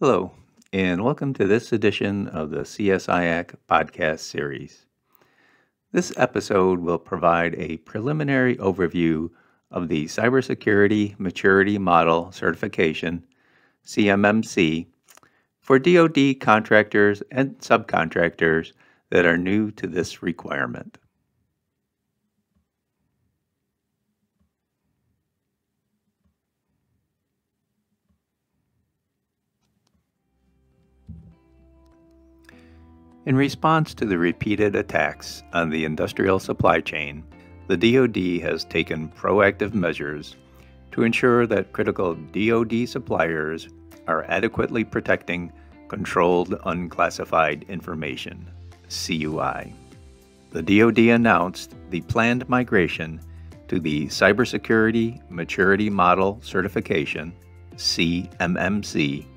Hello, and welcome to this edition of the CSIAC podcast series. This episode will provide a preliminary overview of the Cybersecurity Maturity Model Certification, CMMC, for DoD contractors and subcontractors that are new to this requirement. In response to the repeated attacks on the industrial supply chain, the DoD has taken proactive measures to ensure that critical DoD suppliers are adequately protecting Controlled Unclassified Information, CUI. The DoD announced the planned migration to the Cybersecurity Maturity Model Certification, CMMC,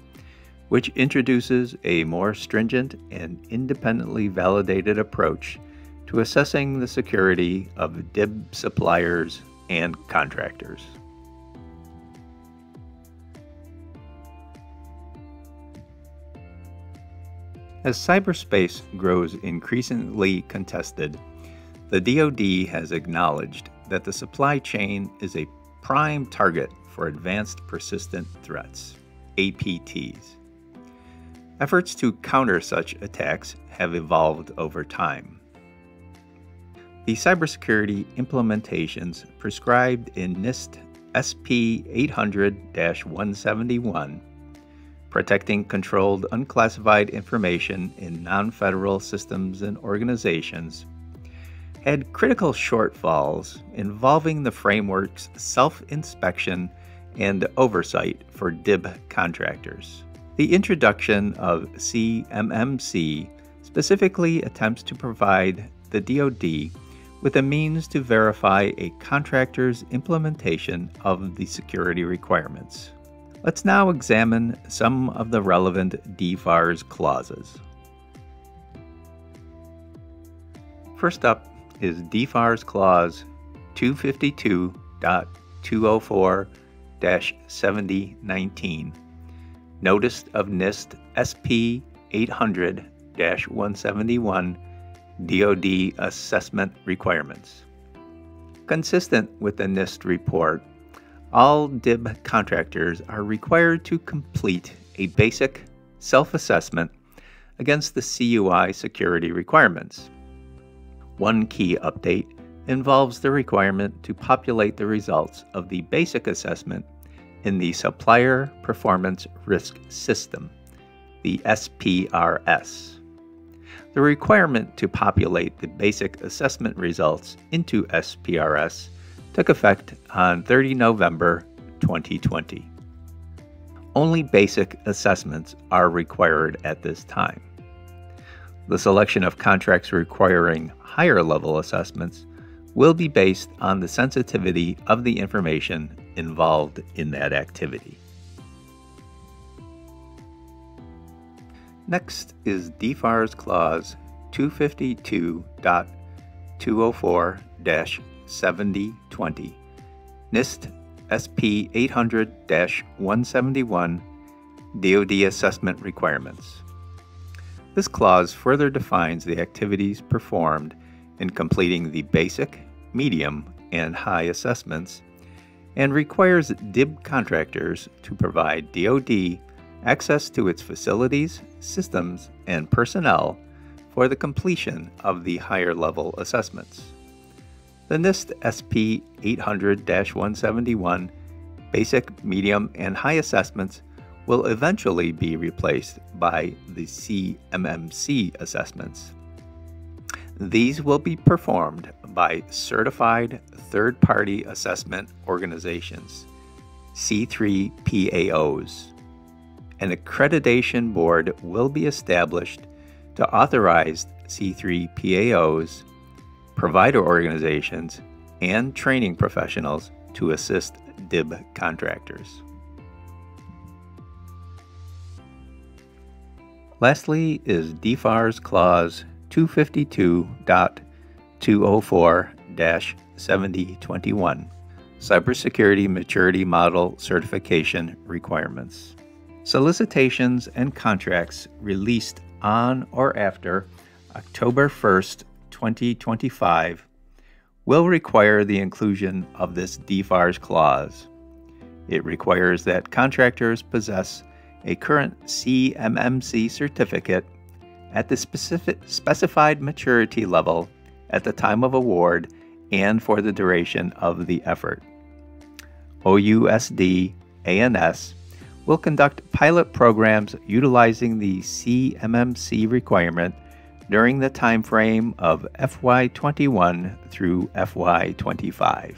which introduces a more stringent and independently validated approach to assessing the security of DIB suppliers and contractors. As cyberspace grows increasingly contested, the DoD has acknowledged that the supply chain is a prime target for advanced persistent threats, APTs. Efforts to counter such attacks have evolved over time. The cybersecurity implementations prescribed in NIST SP 800-171, Protecting Controlled Unclassified Information in Non-Federal Systems and Organizations, had critical shortfalls involving the framework's self-inspection and oversight for DIB contractors. The introduction of CMMC specifically attempts to provide the DoD with a means to verify a contractor's implementation of the security requirements. Let's now examine some of the relevant DFARS clauses. First up is DFARS Clause 252.204-7019. Notice of NIST SP 800-171 DoD Assessment Requirements. Consistent with the NIST report, all DIB contractors are required to complete a basic self-assessment against the CUI security requirements. One key update involves the requirement to populate the results of the basic assessment in the Supplier Performance Risk System, the SPRS. The requirement to populate the basic assessment results into SPRS took effect on 30 November 2020. Only basic assessments are required at this time. The selection of contracts requiring higher level assessments will be based on the sensitivity of the information involved in that activity. Next is DFARS Clause 252.204-7020, NIST SP 800-171 DoD Assessment Requirements. This clause further defines the activities performed in completing the basic, medium, and high assessments, and requires DIB contractors to provide DoD access to its facilities, systems, and personnel for the completion of the higher level assessments. The NIST SP 800-171 basic, medium, and high assessments will eventually be replaced by the CMMC assessments. These will be performed by certified third-party assessment organizations, C3PAOs. An accreditation board will be established to authorize C3PAOs, provider organizations, and training professionals to assist DIB contractors. Lastly is DFARS Clause 252.204-7021, Cybersecurity Maturity Model Certification Requirements. Solicitations and contracts released on or after October 1st, 2025 will require the inclusion of this DFARS clause. It requires that contractors possess a current CMMC certificate at the specified maturity level at the time of award and for the duration of the effort. OUSD ANS will conduct pilot programs utilizing the CMMC requirement during the time frame of FY21 through FY25.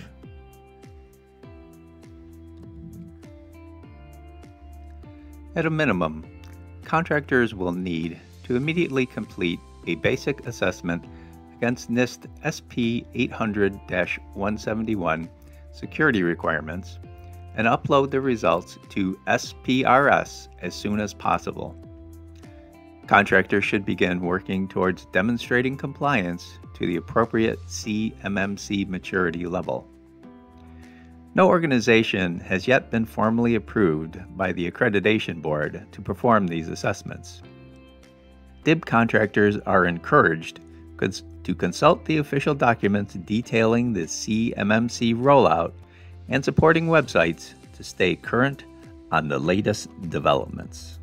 At a minimum, contractors will need to immediately complete a basic assessment against NIST SP 800-171 security requirements and upload the results to SPRS as soon as possible. Contractors should begin working towards demonstrating compliance to the appropriate CMMC maturity level. No organization has yet been formally approved by the Accreditation Board to perform these assessments. DIB contractors are encouraged to consult the official documents detailing the CMMC rollout and supporting websites to stay current on the latest developments.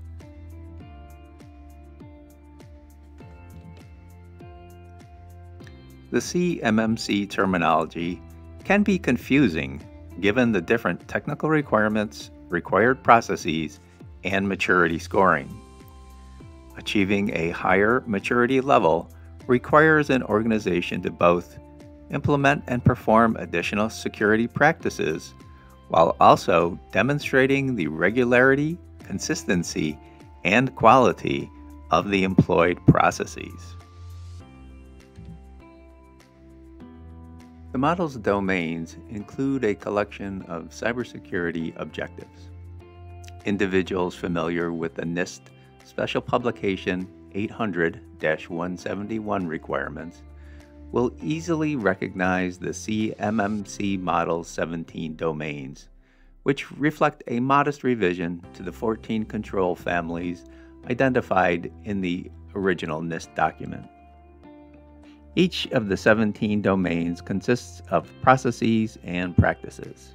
The CMMC terminology can be confusing given the different technical requirements, required processes, and maturity scoring. Achieving a higher maturity level requires an organization to both implement and perform additional security practices while also demonstrating the regularity, consistency, and quality of the employed processes. The model's domains include a collection of cybersecurity objectives. Individuals familiar with the NIST Special Publication 800-171 requirements will easily recognize the CMMC Model's 17 domains, which reflect a modest revision to the 14 control families identified in the original NIST document. Each of the 17 domains consists of processes and practices.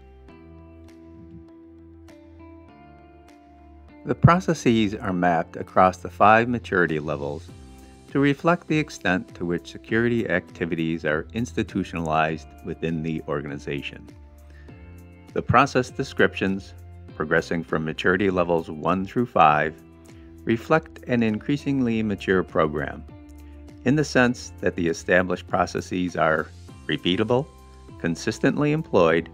The processes are mapped across the 5 maturity levels to reflect the extent to which security activities are institutionalized within the organization. The process descriptions, progressing from maturity levels 1 through 5, reflect an increasingly mature program, in the sense that the established processes are repeatable, consistently employed,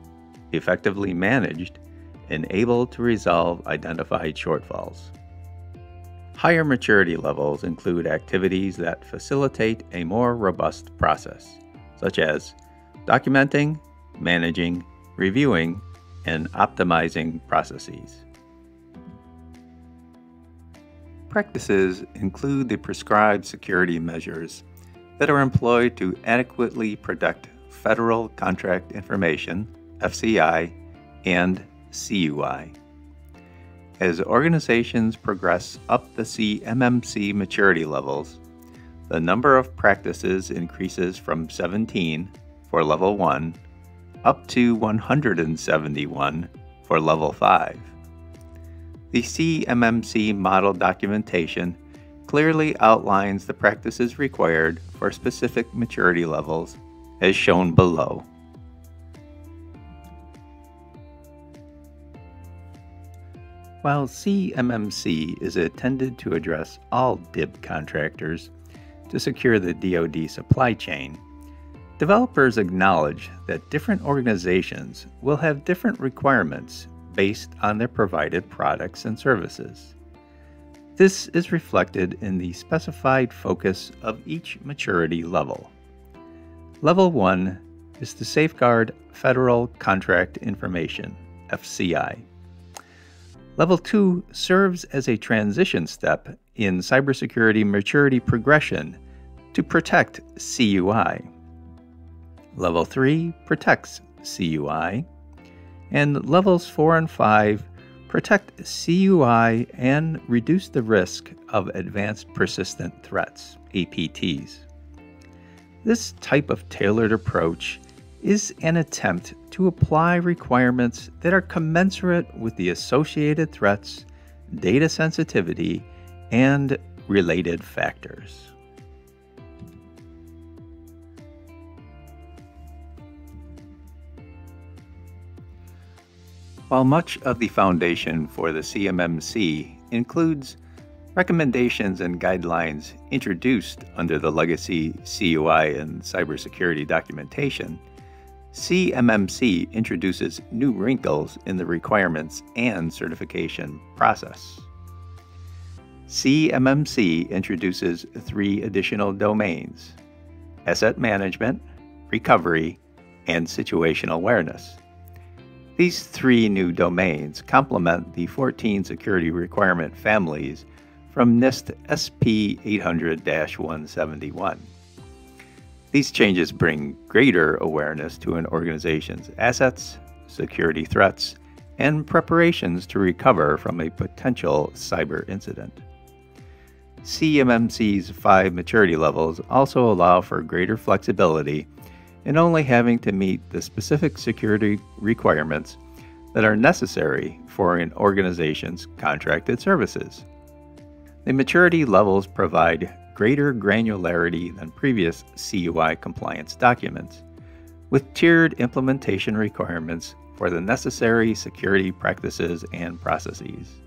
effectively managed, and able to resolve identified shortfalls. Higher maturity levels include activities that facilitate a more robust process, such as documenting, managing, reviewing, and optimizing processes. Practices include the prescribed security measures that are employed to adequately protect federal contract information, FCI, and CUI. As organizations progress up the CMMC maturity levels, the number of practices increases from 17 for Level 1 up to 171 for Level 5. The CMMC model documentation clearly outlines the practices required for specific maturity levels, as shown below. While CMMC is intended to address all DIB contractors to secure the DoD supply chain, developers acknowledge that different organizations will have different requirements based on their provided products and services. This is reflected in the specified focus of each maturity level. Level 1 is to safeguard federal contract information, FCI. Level 2 serves as a transition step in cybersecurity maturity progression to protect CUI. Level 3 protects CUI, and levels 4 and 5 protect CUI and reduce the risk of advanced persistent threats, APTs. This type of tailored approach is an attempt to apply requirements that are commensurate with the associated threats, data sensitivity, and related factors. While much of the foundation for the CMMC includes recommendations and guidelines introduced under the legacy CUI and cybersecurity documentation, CMMC introduces new wrinkles in the requirements and certification process. CMMC introduces 3 additional domains: asset management, recovery, and situational awareness. These 3 new domains complement the 14 security requirement families from NIST SP 800-171. These changes bring greater awareness to an organization's assets, security threats, and preparations to recover from a potential cyber incident. CMMC's 5 maturity levels also allow for greater flexibility in only having to meet the specific security requirements that are necessary for an organization's contracted services. The maturity levels provide greater granularity than previous CUI compliance documents, with tiered implementation requirements for the necessary security practices and processes.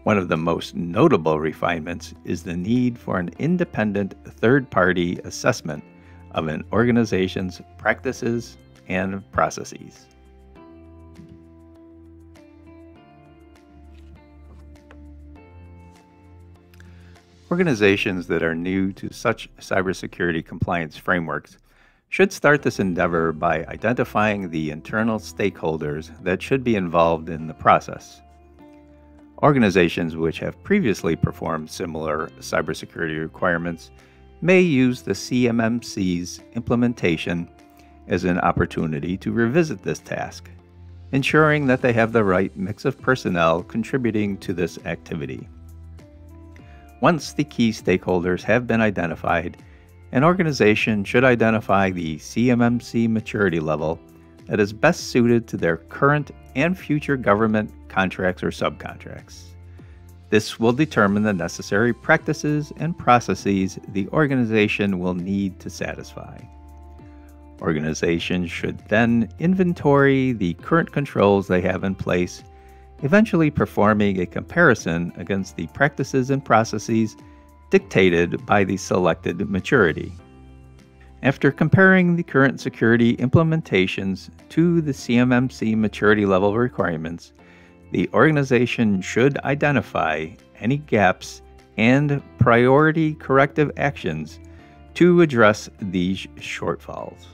One of the most notable refinements is the need for an independent third-party assessment of an organization's practices and processes. Organizations that are new to such cybersecurity compliance frameworks should start this endeavor by identifying the internal stakeholders that should be involved in the process. Organizations which have previously performed similar cybersecurity requirements may use the CMMC's implementation as an opportunity to revisit this task, ensuring that they have the right mix of personnel contributing to this activity. Once the key stakeholders have been identified, an organization should identify the CMMC maturity level that is best suited to their current and future government contracts or subcontracts. This will determine the necessary practices and processes the organization will need to satisfy. Organizations should then inventory the current controls they have in place, eventually performing a comparison against the practices and processes dictated by the selected maturity. After comparing the current security implementations to the CMMC maturity level requirements, the organization should identify any gaps and priority corrective actions to address these shortfalls.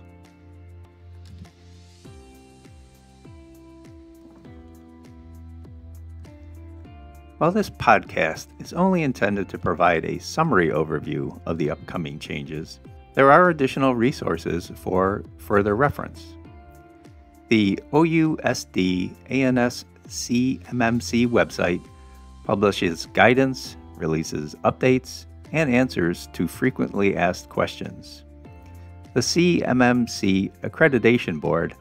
While this podcast is only intended to provide a summary overview of the upcoming changes, there are additional resources for further reference. The OUSD ANS CMMC website publishes guidance, releases updates, and answers to frequently asked questions. The CMMC Accreditation Board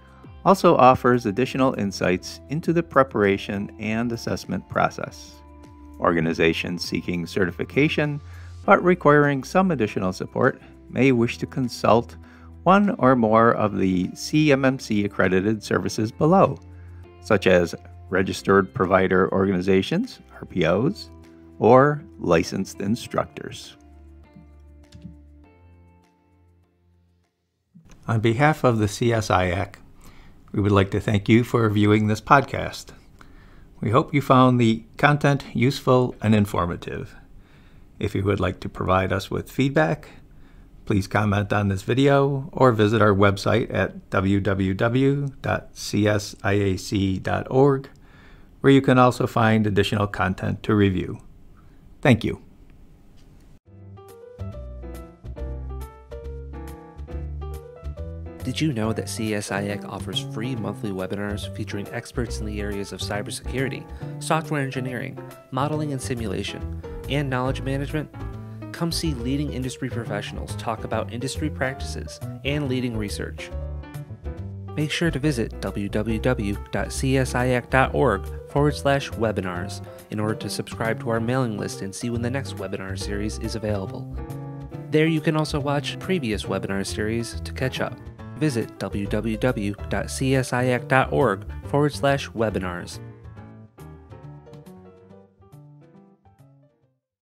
also offers additional insights into the preparation and assessment process. Organizations seeking certification but requiring some additional support may wish to consult one or more of the CMMC accredited services below, such as Registered Provider Organizations, RPOs, or licensed instructors. On behalf of the CSIAC, we would like to thank you for viewing this podcast. We hope you found the content useful and informative. If you would like to provide us with feedback, please comment on this video or visit our website at www.csiac.org, where you can also find additional content to review. Thank you. Did you know that CSIAC offers free monthly webinars featuring experts in the areas of cybersecurity, software engineering, modeling and simulation, and knowledge management? Come see leading industry professionals talk about industry practices and leading research. Make sure to visit www.csiac.org/webinars in order to subscribe to our mailing list and see when the next webinar series is available. There you can also watch previous webinar series to catch up. Visit www.csiac.org/webinars.